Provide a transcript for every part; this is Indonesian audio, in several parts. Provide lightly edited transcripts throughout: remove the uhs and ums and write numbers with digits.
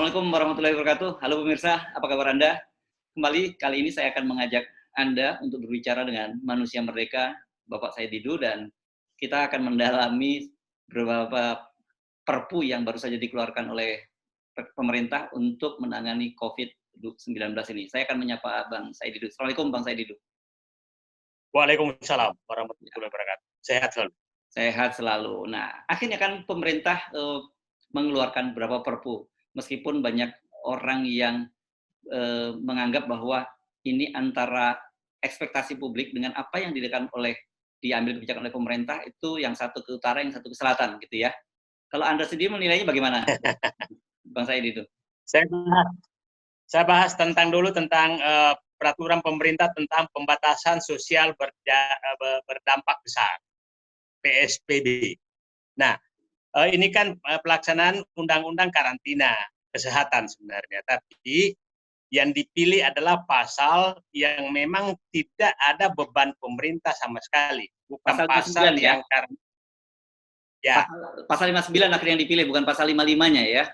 Assalamualaikum warahmatullahi wabarakatuh. Halo pemirsa, apa kabar Anda? Kali ini saya akan mengajak Anda untuk berbicara dengan manusia merdeka, Bapak Said Didu, dan kita akan mendalami beberapa perpu yang baru saja dikeluarkan oleh pemerintah untuk menangani COVID-19 ini. Saya akan menyapa Bang Said Didu. Assalamualaikum Bang Said Didu. Waalaikumsalam Ya, warahmatullahi wabarakatuh. Sehat selalu. sehat selalu. Nah, akhirnya kan pemerintah mengeluarkan beberapa perpu, meskipun banyak orang yang menganggap bahwa ini antara ekspektasi publik dengan apa yang diambil kebijakan oleh pemerintah itu yang satu ke utara, yang satu ke selatan gitu ya. Kalau Anda sendiri menilainya bagaimana, Bang Said itu? Saya bahas dulu tentang peraturan pemerintah tentang pembatasan sosial berdampak besar, PSBB. Nah, ini kan pelaksanaan undang-undang karantina kesehatan sebenarnya, tapi yang dipilih adalah pasal yang memang tidak ada beban pemerintah sama sekali, bukan pasal 59 yang ya? ya. Pasal 59 akhirnya yang dipilih, bukan pasal 55-nya ya?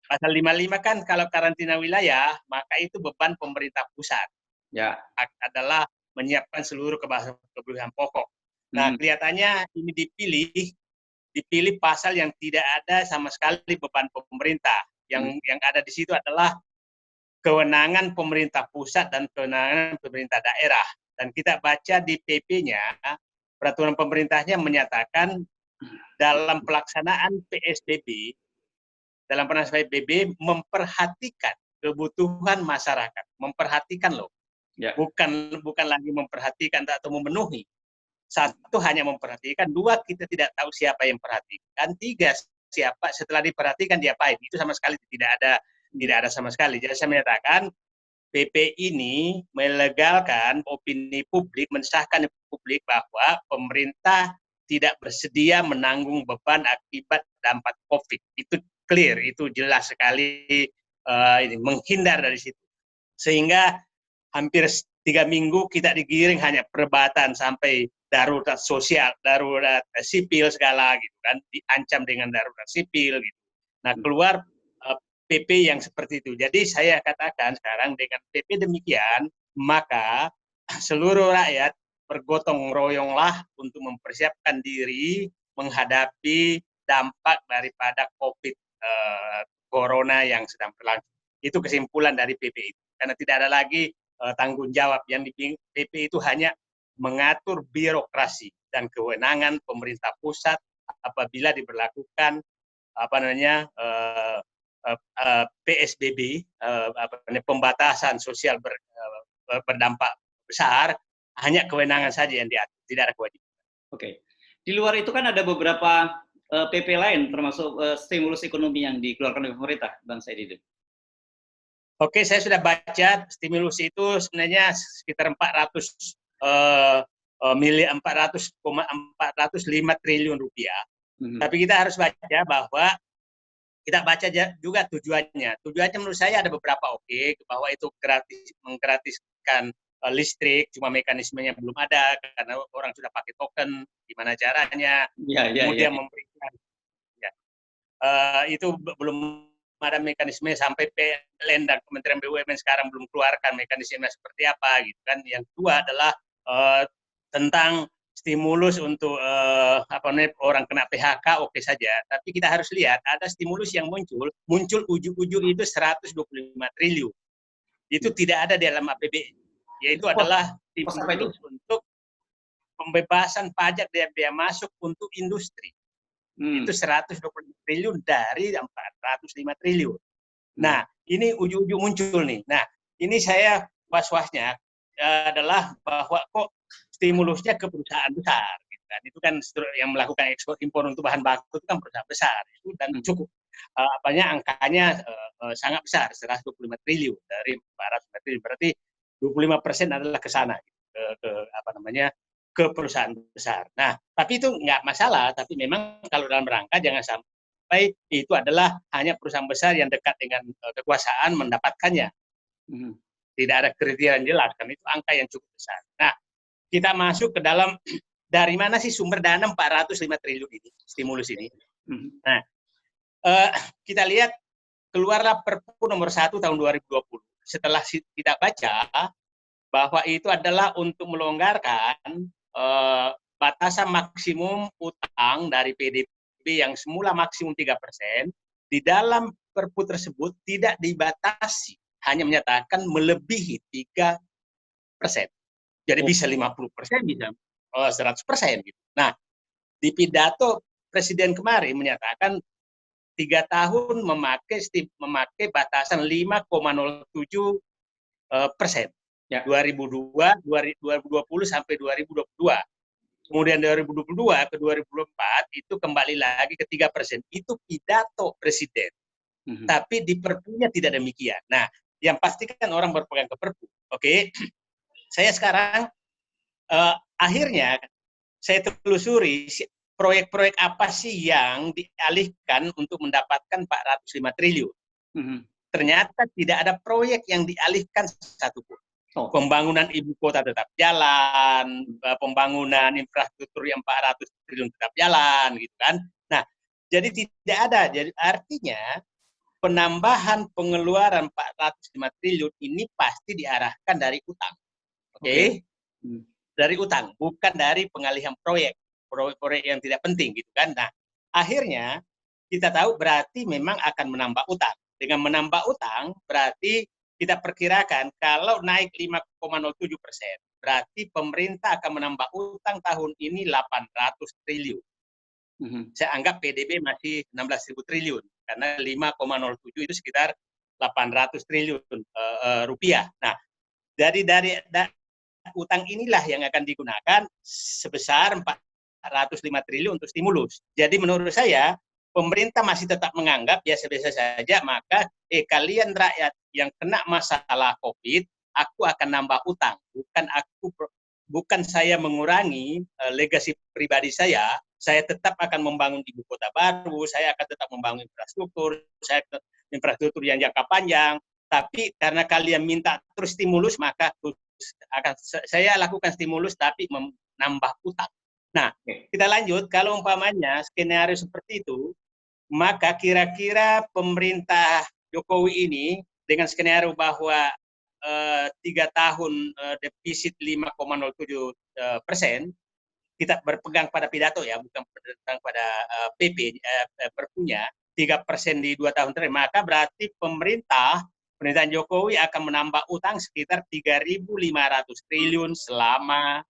Pasal 55 kan kalau karantina wilayah, maka itu beban pemerintah pusat. Ya. Adalah menyiapkan seluruh kebutuhan pokok. Nah, kelihatannya ini dipilih pasal yang tidak ada sama sekali beban pemerintah. Yang ada di situ adalah kewenangan pemerintah pusat dan kewenangan pemerintah daerah. Dan kita baca di PP-nya, peraturan pemerintahnya menyatakan dalam pelaksanaan PSBB, memperhatikan kebutuhan masyarakat, memperhatikan loh, ya. bukan lagi memperhatikan atau memenuhi. Satu, hanya memperhatikan. Dua, kita tidak tahu siapa yang perhatikan. Tiga, siapa setelah diperhatikan diapain. Itu sama sekali tidak ada sama sekali. Jadi saya menyatakan PP ini melegalkan opini publik, mensahkan publik bahwa pemerintah tidak bersedia menanggung beban akibat dampak COVID. Itu clear, itu jelas sekali, menghindar dari situ. Sehingga hampir 3 minggu kita digiring hanya perdebatan sampai darurat sosial, darurat sipil segala gitu kan, diancam dengan darurat sipil gitu. Nah, keluar PP yang seperti itu. Jadi saya katakan sekarang dengan PP demikian, maka seluruh rakyat bergotong royonglah untuk mempersiapkan diri menghadapi dampak daripada COVID Corona yang sedang berlangsung. Itu kesimpulan dari PP itu. Karena tidak ada lagi tanggung jawab. Yang di PP itu hanya mengatur birokrasi dan kewenangan pemerintah pusat apabila diberlakukan PSBB, pembatasan sosial berdampak besar, hanya kewenangan saja yang diatur, tidak ada kewajiban. Oke. Di luar itu kan ada beberapa PP lain, termasuk stimulus ekonomi yang dikeluarkan oleh pemerintah, Bang Said. Oke, saya sudah baca stimulus itu sebenarnya sekitar 405 triliun rupiah. Tapi kita harus baca bahwa kita baca juga tujuannya. Tujuannya menurut saya ada beberapa bahwa itu menggratiskan listrik, cuma mekanismenya belum ada karena orang sudah pakai token, gimana caranya, kemudian memberikan, itu belum ada mekanisme sampai PLN dan Kementerian BUMN sekarang belum keluarkan mekanisme seperti apa gitu kan. Yang kedua adalah tentang stimulus untuk orang kena PHK saja, tapi kita harus lihat ada stimulus yang muncul ujung-ujung itu 125 triliun. Itu tidak ada di dalam APBN, yaitu adalah stimulus untuk pembebasan pajak biaya masuk untuk industri. Itu 120 triliun dari 405 triliun. Nah, ini ujung-ujung muncul nih. Nah, ini saya was-wasnya adalah bahwa kok stimulusnya ke perusahaan besar. Gitu kan. Itu kan yang melakukan ekspor impor untuk bahan baku itu kan perusahaan besar. Itu dan cukup angkanya sangat besar, 125 triliun dari 405 triliun. Berarti 25% adalah ke sana, ke perusahaan besar. Nah, tapi itu nggak masalah, tapi memang kalau dalam rangka jangan sampai itu adalah hanya perusahaan besar yang dekat dengan kekuasaan mendapatkannya. Tidak ada kriteria yang jelas, kan itu angka yang cukup besar. Nah, kita masuk ke dalam, dari mana sih sumber dana 405 triliun ini, stimulus ini? Nah, kita lihat keluarlah Perpu nomor 1 tahun 2020. Setelah kita baca bahwa itu adalah untuk melonggarkan batasan maksimum utang dari PDB yang semula maksimum 3%, di dalam Perpu tersebut tidak dibatasi, hanya menyatakan melebihi 3%. Jadi bisa 50%, bisa 100% gitu. Nah, di pidato Presiden kemarin menyatakan 3 tahun memakai batasan 5,07%. Ya. 2020 sampai 2022. Kemudian 2022 ke 2024 itu kembali lagi ke 3%. Itu pidato Presiden. Tapi di Perpunya tidak demikian. Nah, yang pasti kan orang berpegang ke Perpu. Oke. Saya sekarang akhirnya saya telusuri proyek-proyek apa sih yang dialihkan untuk mendapatkan 405 triliun. Ternyata tidak ada proyek yang dialihkan satupun. Pembangunan ibu kota tetap jalan, pembangunan infrastruktur yang 400 triliun tetap jalan, gitu kan. Nah, jadi tidak ada. Jadi artinya penambahan pengeluaran 405 triliun ini pasti diarahkan dari utang. Oke? Dari utang, bukan dari pengalihan proyek yang tidak penting, gitu kan. Nah, akhirnya kita tahu berarti memang akan menambah utang. Dengan menambah utang berarti kita perkirakan kalau naik 5,07%, berarti pemerintah akan menambah utang tahun ini 800 triliun. Saya anggap PDB masih 16.000 triliun, karena 5,07 itu sekitar 800 triliun rupiah. Nah, dari utang inilah yang akan digunakan sebesar 405 triliun untuk stimulus. Jadi menurut saya, pemerintah masih tetap menganggap biasa-biasa saja, maka kalian rakyat yang kena masalah COVID, aku akan nambah utang. Bukan saya mengurangi legasi pribadi saya tetap akan membangun ibu kota baru, saya akan tetap membangun infrastruktur yang jangka panjang, tapi karena kalian minta terus stimulus, maka akan saya lakukan stimulus tapi menambah utang. Nah, kita lanjut, kalau umpamanya skenario seperti itu, maka kira-kira pemerintah Jokowi ini dengan skenario bahwa 3 tahun defisit 5,07%, kita berpegang pada pidato ya, bukan berpegang pada Perpunya, 3% di 2 tahun terakhir, maka berarti pemerintahan Jokowi akan menambah utang sekitar 3.500 triliun selama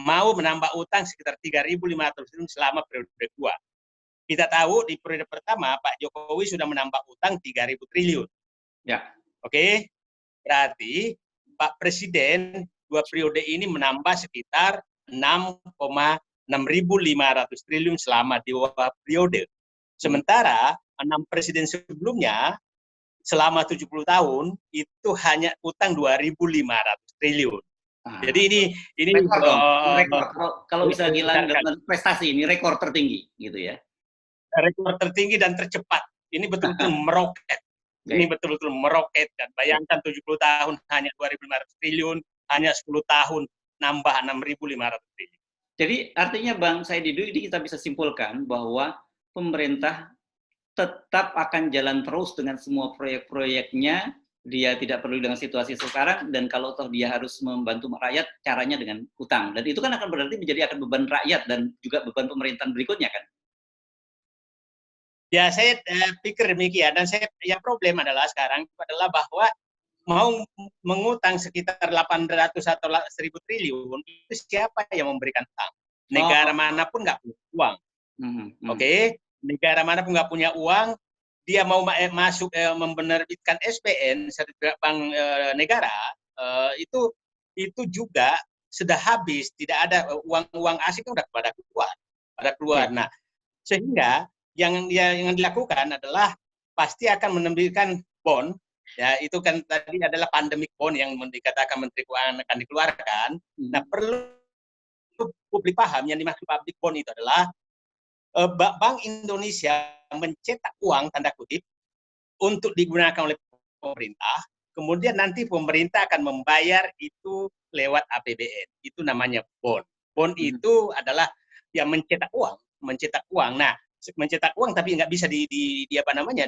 mau menambah utang sekitar 3.500 triliun selama periode kedua. Kita tahu di periode pertama Pak Jokowi sudah menambah utang 3.000 triliun. Ya. Oke. Berarti Pak Presiden 2 periode ini menambah sekitar 6,6.500 triliun selama 2 periode. Sementara 6 presiden sebelumnya selama 70 tahun itu hanya utang 2.500 triliun. Jadi ini rekor. Kalau bisa bilang prestasi ini rekor tertinggi gitu ya. Rekor tertinggi dan tercepat. Ini betul-betul meroket. Ini betul-betul meroket, dan bayangkan 70 tahun hanya 2.500 triliun, hanya 10 tahun nambah 6.500 triliun. Jadi artinya Bang Saididu, ini kita bisa simpulkan bahwa pemerintah tetap akan jalan terus dengan semua proyek-proyeknya. Dia tidak peduli dengan situasi sekarang, dan kalau toh dia harus membantu rakyat, caranya dengan utang. Dan itu kan akan berarti menjadi akan beban rakyat dan juga beban pemerintahan berikutnya kan? Ya, saya pikir demikian. Dan yang problem adalah sekarang adalah bahwa mau mengutang sekitar 800 atau 1.000 triliun, itu siapa yang memberikan utang? Negara manapun nggak punya uang. Oke? Negara manapun nggak punya uang, dia mau masuk menerbitkan SPN, sertifikat bank negara, itu juga sudah habis, tidak ada uang asing udah pada keluar. Nah, sehingga yang dilakukan adalah pasti akan menerbitkan bond, ya itu kan tadi adalah pandemic bond yang dikatakan Menteri Keuangan akan dikeluarkan. Nah, perlu publik paham yang dimaksud public bond itu adalah Bank Indonesia mencetak uang tanda kutip untuk digunakan oleh pemerintah, kemudian nanti pemerintah akan membayar itu lewat APBN. Itu namanya bond. Bond itu adalah yang mencetak uang. Nah, mencetak uang tapi nggak bisa di apa namanya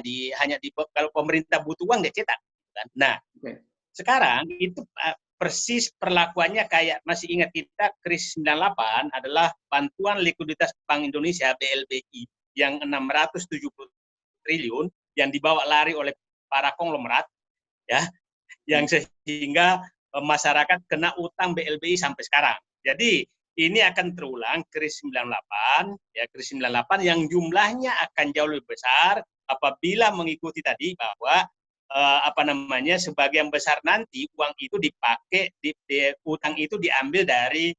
kalau pemerintah butuh uang dia cetak kan. Nah, sekarang itu persis perlakuannya kayak masih ingat kita krisis 98 adalah bantuan likuiditas Bank Indonesia BLBI yang 670 triliun yang dibawa lari oleh para konglomerat ya, yang sehingga masyarakat kena utang BLBI sampai sekarang. Jadi ini akan terulang krisis 98 ya, krisis 98 yang jumlahnya akan jauh lebih besar apabila mengikuti tadi bahwa sebagian besar nanti uang itu dipakai utang itu diambil dari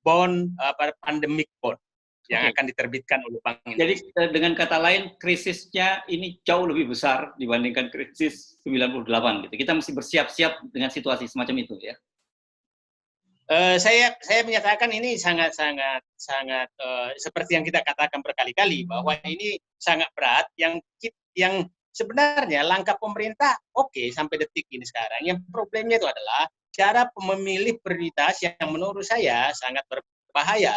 bond pandemic bond yang akan diterbitkan oleh Bank Indonesia. Jadi dengan kata lain krisisnya ini jauh lebih besar dibandingkan krisis 98 gitu. Kita mesti bersiap-siap dengan situasi semacam itu ya. Saya menyatakan ini sangat seperti yang kita katakan berkali-kali bahwa ini sangat berat yang sebenarnya langkah pemerintah sampai detik ini sekarang. Yang problemnya itu adalah cara memilih prioritas yang menurut saya sangat berbahaya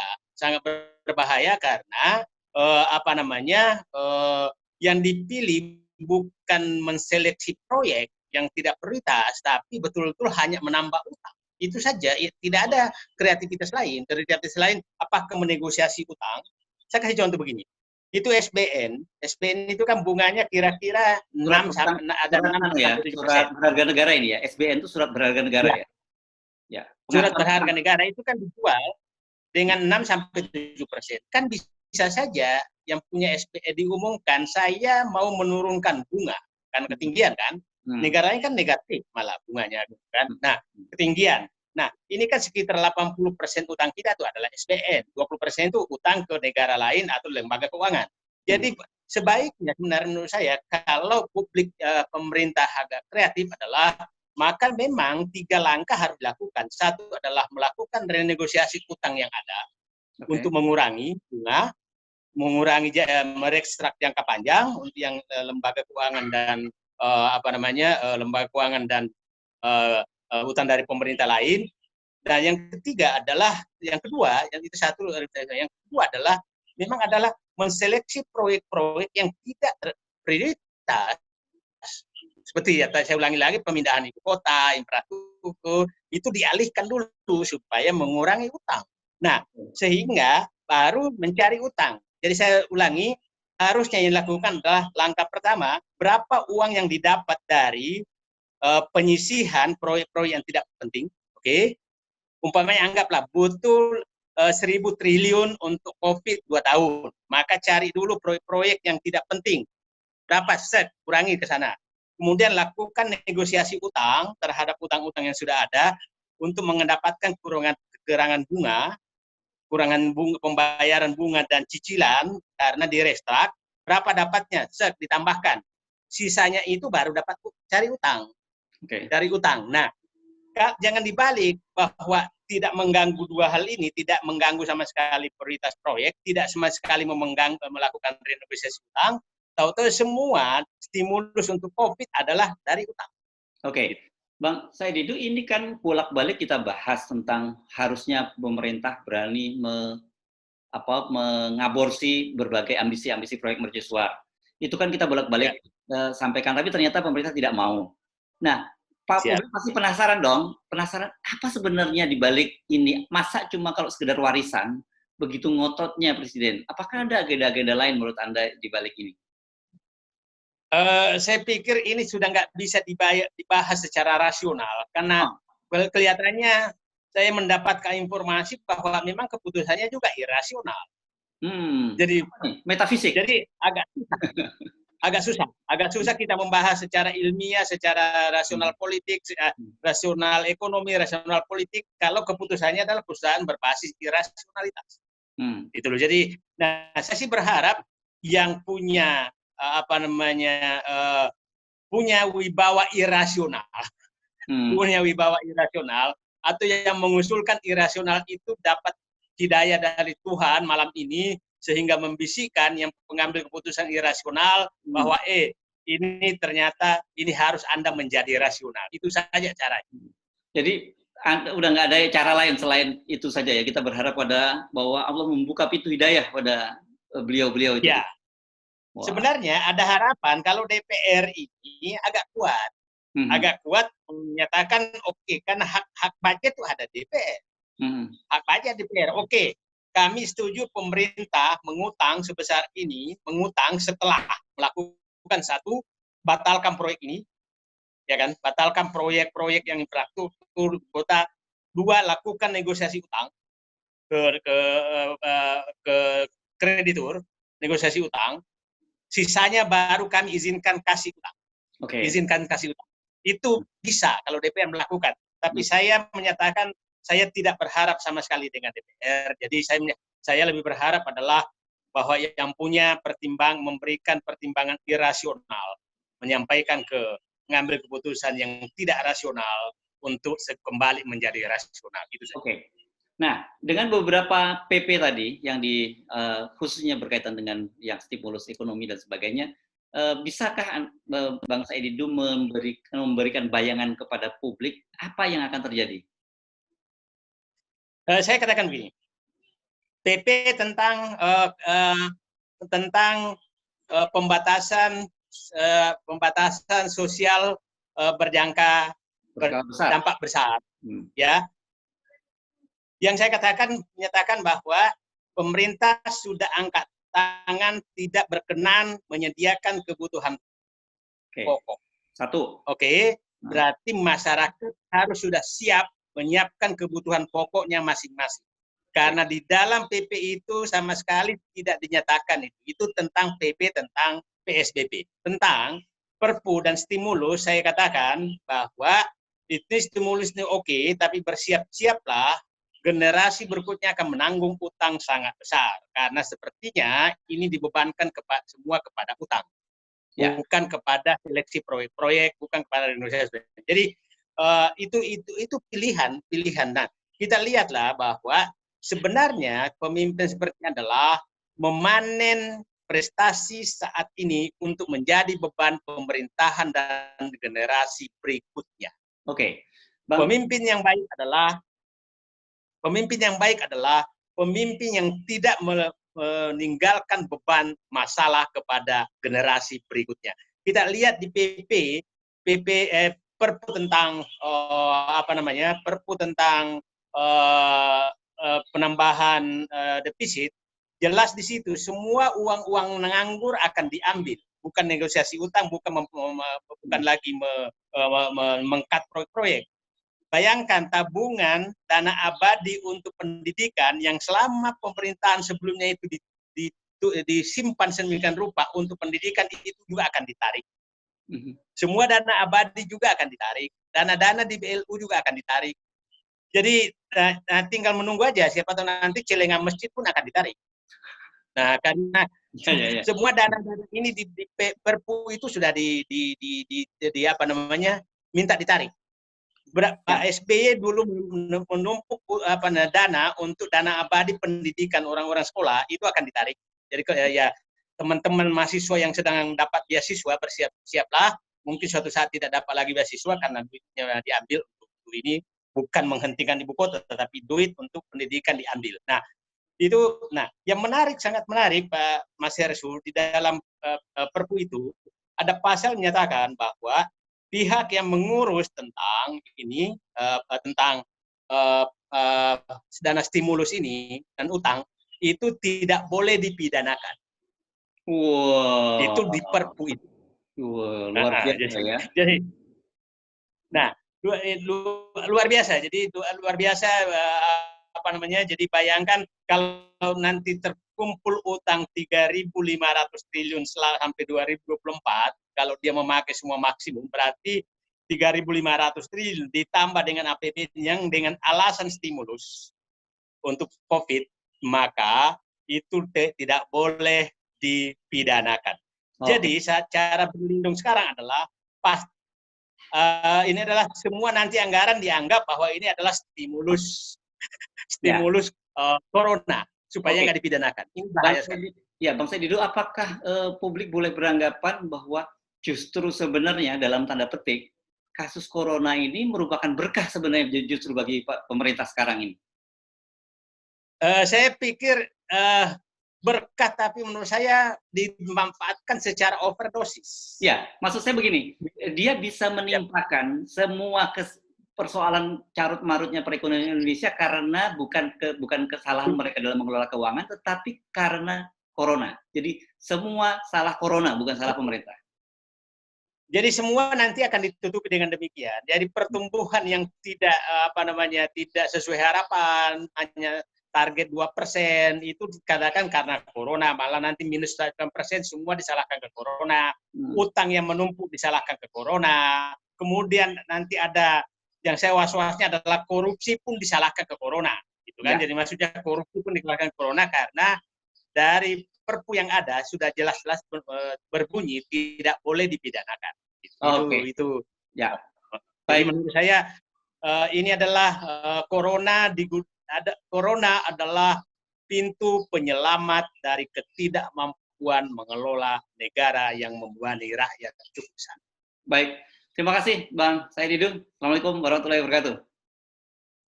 karena yang dipilih bukan menseleksi proyek yang tidak prioritas tapi betul-betul hanya menambah utang. Itu saja, tidak ada kreativitas lain. Kreativitas lain apakah menegosiasi utang? Saya kasih contoh begini. Itu SBN itu kan bunganya kira-kira 6 sampai ada 6 ya, surat berharga negara ini ya. SBN itu surat berharga negara ya. Ya. Surat berharga negara itu kan dijual dengan 6 sampai 7%. Kan bisa saja yang punya SBN diumumkan saya mau menurunkan bunga karena ketinggian kan. Negaranya kan negatif malah bunganya kan. Nah, ketinggian. Nah, ini kan sekitar 80% utang kita itu adalah SBN, 20% itu utang ke negara lain atau lembaga keuangan. Jadi sebaiknya sebenarnya menurut saya kalau pemerintah agak kreatif adalah maka memang 3 langkah harus dilakukan. Satu adalah melakukan renegosiasi utang yang ada untuk mengurangi bunga, merekstrak jangka panjang untuk yang lembaga keuangan dan lembaga keuangan dan utang dari pemerintah lain. Dan yang ketiga adalah yang kedua adalah memang adalah menseleksi proyek-proyek yang tidak prioritas. Seperti saya ulangi lagi pemindahan ibu kota, infrastruktur itu dialihkan dulu supaya mengurangi utang. Nah, sehingga baru mencari utang. Jadi saya ulangi, harusnya yang dilakukan adalah langkah pertama, berapa uang yang didapat dari penyisihan proyek-proyek yang tidak penting, umpamanya anggaplah butuh 1.000 triliun untuk COVID 2 tahun, maka cari dulu proyek-proyek yang tidak penting, berapa kurangi ke sana. Kemudian lakukan negosiasi utang terhadap utang-utang yang sudah ada untuk mendapatkan kurangan bunga, pembayaran bunga dan cicilan karena direstrak, berapa dapatnya, ditambahkan. Sisanya itu baru dapat cari utang. Dari utang. Nah, jangan dibalik bahwa tidak mengganggu dua hal ini, tidak mengganggu sama sekali prioritas proyek, tidak sama sekali melakukan renegosiasi utang, tahu-tahu semua stimulus untuk COVID adalah dari utang. Bang Saididu, ini kan bolak-balik kita bahas tentang harusnya pemerintah berani mengaborsi berbagai ambisi-ambisi proyek mercusuar. Itu kan kita bolak-balik sampaikan, tapi ternyata pemerintah tidak mau. Nah, Pak publik pasti penasaran dong, apa sebenarnya di balik ini? Masa cuma kalau sekedar warisan, begitu ngototnya Presiden? Apakah ada agenda-agenda lain menurut Anda di balik ini? Saya pikir ini sudah nggak bisa dibahas secara rasional, karena kelihatannya saya mendapatkan informasi bahwa memang keputusannya juga irasional. Jadi metafisik. Jadi agak susah kita membahas secara ilmiah, secara rasional politik, rasional ekonomi, rasional politik kalau keputusannya adalah keputusan berbasis irasionalitas. Itu loh. Jadi, saya sih berharap yang punya punya wibawa irasional, atau yang mengusulkan irasional itu dapat hidayah dari Tuhan malam ini sehingga membisikkan yang pengambil keputusan irasional bahwa ini ternyata ini harus Anda menjadi rasional. Itu saja caranya. Jadi udah nggak ada cara lain selain itu saja ya. Kita berharap bahwa Allah membuka pintu hidayah pada beliau-beliau itu. Ya. Sebenarnya ada harapan kalau DPR ini agak kuat menyatakan oke, karena hak budget itu ada DPR. Hak budget DPR. Oke, kami setuju pemerintah mengutang sebesar ini, mengutang setelah melakukan satu, batalkan proyek ini, ya kan? Batalkan proyek-proyek yang infrastruktur kota. Dua, lakukan negosiasi utang ke kreditur, negosiasi utang. Sisanya baru kami izinkan kasih utang. Izinkan kasih utang. Itu bisa kalau DPR melakukan. Tapi saya menyatakan saya tidak berharap sama sekali dengan DPR. Jadi saya lebih berharap adalah bahwa yang punya memberikan pertimbangan irasional, mengambil keputusan yang tidak rasional untuk kembali menjadi rasional. Itu saja. Nah, dengan beberapa PP tadi yang khususnya berkaitan dengan yang stimulus ekonomi dan sebagainya, bisakah Bang Said Didu memberikan bayangan kepada publik apa yang akan terjadi? Saya katakan begini, PP tentang pembatasan sosial berdampak besar, ya. Yang saya menyatakan bahwa pemerintah sudah angkat tangan tidak berkenan menyediakan kebutuhan pokok. Satu. Berarti masyarakat harus sudah siap menyiapkan kebutuhan pokoknya masing-masing. Karena di dalam PP itu sama sekali tidak dinyatakan itu. Itu tentang PP tentang PSBB. Tentang perpu dan stimulus saya katakan bahwa itu stimulus ini oke, tapi bersiap-siaplah generasi berikutnya akan menanggung utang sangat besar. Karena sepertinya ini dibebankan semua kepada utang. Bukan kepada seleksi proyek-proyek, bukan kepada Indonesia. Jadi itu pilihan. Nah, kita lihatlah bahwa sebenarnya pemimpin seperti adalah memanen prestasi saat ini untuk menjadi beban pemerintahan dan generasi berikutnya. Pemimpin yang baik adalah pemimpin yang tidak meninggalkan beban masalah kepada generasi berikutnya. Kita lihat di Perpu tentang Perpu tentang penambahan defisit, jelas di situ semua uang-uang nganggur akan diambil, bukan negosiasi utang, bukan lagi mengkat proyek-proyek. Bayangkan tabungan dana abadi untuk pendidikan yang selama pemerintahan sebelumnya itu disimpan sedemikian rupa untuk pendidikan itu juga akan ditarik. Semua dana abadi juga akan ditarik. Dana-dana di BLU juga akan ditarik. Jadi tinggal menunggu aja, siapa tahu nanti celengan masjid pun akan ditarik. Nah, karena semua dana-dana ini di Perpu itu sudah minta ditarik. Pak SBY dulu menumpuk dana untuk dana abadi pendidikan orang-orang sekolah itu akan ditarik. Jadi ya teman-teman mahasiswa yang sedang dapat beasiswa bersiap-siaplah, mungkin suatu saat tidak dapat lagi beasiswa karena duitnya diambil untuk ini, bukan menghentikan ibu kota tetapi duit untuk pendidikan diambil. Nah, itu yang sangat menarik Pak Mas Hersul, di dalam Perpu itu ada pasal menyatakan bahwa pihak yang mengurus tentang ini tentang dana stimulus ini dan utang itu tidak boleh dipidanakan. Itu di Perpu itu. Luar biasa ya. Jadi, luar biasa. Jadi luar biasa Jadi bayangkan kalau nanti terkumpul utang 3.500 triliun sampai 2024. Kalau dia memakai semua maksimum, berarti 3.500 triliun ditambah dengan APBD yang dengan alasan stimulus untuk COVID, maka itu tidak boleh dipidanakan. Jadi cara berlindung sekarang adalah ini adalah semua nanti anggaran dianggap bahwa ini adalah stimulus corona supaya nggak dipidanakan. Ini bahaya sekali. Ya, Bang Said Didu, apakah publik boleh beranggapan bahwa justru sebenarnya dalam tanda petik kasus corona ini merupakan berkah sebenarnya justru bagi pemerintah sekarang ini? Saya pikir berkah, tapi menurut saya dimanfaatkan secara overdosis. Ya, maksud saya begini, dia bisa menimpakan semua persoalan carut marutnya perekonomian Indonesia karena bukan kesalahan mereka dalam mengelola keuangan, tetapi karena corona. Jadi semua salah corona, bukan salah pemerintah. Jadi semua nanti akan ditutupi dengan demikian. Jadi pertumbuhan yang tidak tidak sesuai harapan, hanya target 2%, itu dikatakan karena corona, malah nanti minus 8%, semua disalahkan ke corona. Utang yang menumpuk disalahkan ke corona. Kemudian nanti ada yang saya was-wasnya adalah korupsi pun disalahkan ke corona, gitu kan? Ya. Jadi maksudnya korupsi pun disalahkan ke corona karena dari Perpu yang ada sudah jelas-jelas berbunyi tidak boleh dipidanakan. Itu. Ya. Jadi menurut saya ini adalah corona adalah pintu penyelamat dari ketidakmampuan mengelola negara yang membebani rakyat cukup besar. Baik, terima kasih Bang Said Didu. Assalamualaikum warahmatullahi wabarakatuh.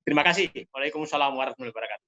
Terima kasih. Waalaikumsalam warahmatullahi wabarakatuh.